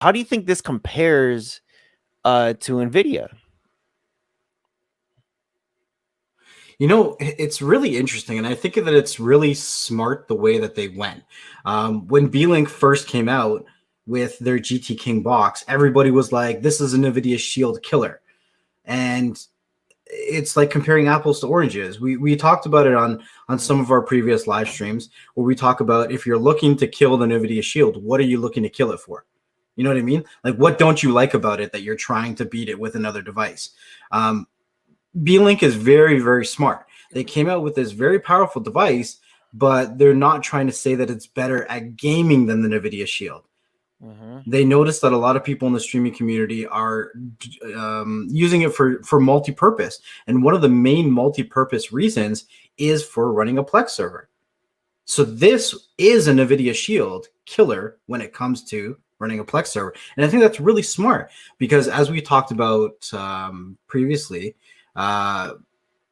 how do you think this compares to NVIDIA? You know, it's really interesting, and I think that it's really smart the way that they went. When Beelink first came out with their GT King box, everybody was like, "This is a NVIDIA Shield killer," and it's like comparing apples to oranges. We talked about it on some of our previous live streams where we talk about if you're looking to kill the NVIDIA Shield, what are you looking to kill it for? You know what I mean? Like, what don't you like about it that you're trying to beat it with another device? Beelink is very, very smart. They came out with this very powerful device, but they're not trying to say that it's better at gaming than the NVIDIA Shield. They noticed that a lot of people in the streaming community are using it for multi-purpose. And one of the main multi-purpose reasons is for running a Plex server. So this is a NVIDIA Shield killer when it comes to running a Plex server. And I think that's really smart because as we talked about previously,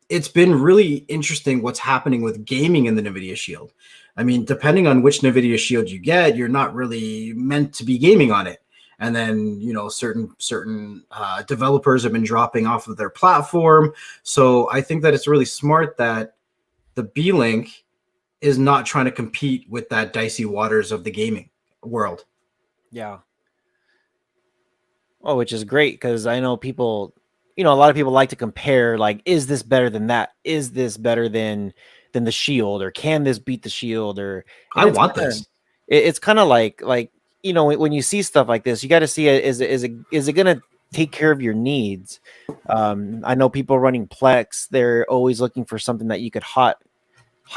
it's been really interesting what's happening with gaming in the NVIDIA Shield. I mean, depending on which NVIDIA Shield you get, you're not really meant to be gaming on it. And then, you know, certain developers have been dropping off of their platform. So I think that it's really smart that the Beelink is not trying to compete with that dicey waters of the gaming world. Yeah. Oh, which is great because I know people, you know, a lot of people like to compare, like, is this better than that? Is this better than the Shield, or can this beat the Shield? Or I want this. It's kind of like you know, when you see stuff like this, you got to see it. Is it gonna take care of your needs? I know people running Plex, they're always looking for something that you could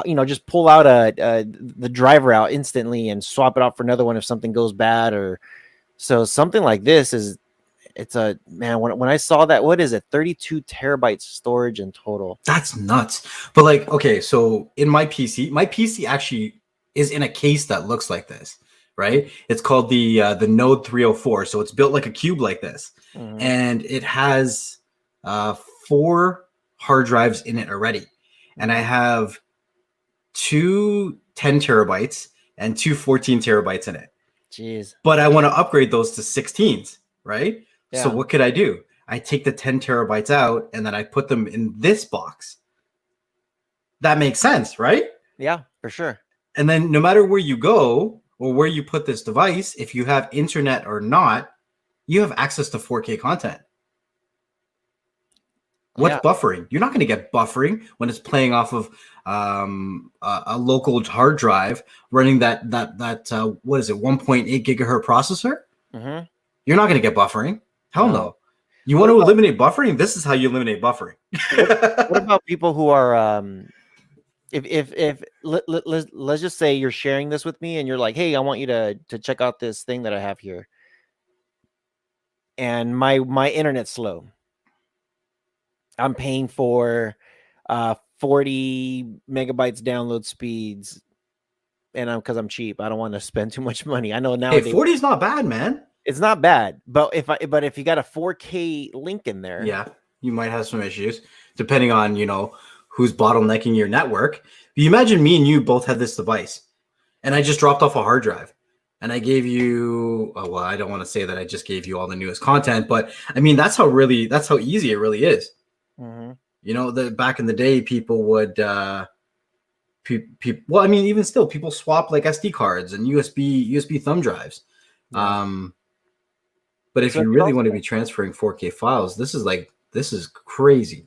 you know, just pull out the driver out instantly and swap it out for another one if something goes bad. Or so something like this is, it's a, man, when I saw that, what is it, 32 terabytes storage in total? That's nuts. But like, okay, so in my PC actually is in a case that looks like this, right? It's called the Node 304. So it's built like a cube like this. And it has 4 hard drives in it already. And I have 2 10 terabytes and 2 14 terabytes in it. Jeez. But I want to upgrade those to 16s, right? Yeah. So what could I do? I take the 10 terabytes out and then I put them in this box. That makes sense, right? Yeah, for sure. And then no matter where you go or where you put this device, if you have internet or not, you have access to 4K content. What's buffering? You're not going to get buffering when it's playing off of a local hard drive running that what is it, 1.8 gigahertz processor? You're not going to get buffering. Hell no. You want to eliminate buffering? This is how you eliminate buffering. What about people who are let's just say you're sharing this with me and you're like, hey, I want you to check out this thing that I have here, and my internet's slow. I'm paying for 40 megabytes download speeds, and because I'm cheap, I don't want to spend too much money. I know nowadays, hey, 40 is not bad, man. It's not bad, but if you got a 4K link in there, yeah, you might have some issues depending on, you know, who's bottlenecking your network. But you imagine me and you both had this device, and I just dropped off a hard drive, and I gave you, oh, well, I don't want to say that I just gave you all the newest content, but I mean that's how easy it really is. You know, back in the day, people would, well, I mean, even still, people swap like SD cards and USB thumb drives. Yeah. But if you really want to be transferring 4K files, this is crazy.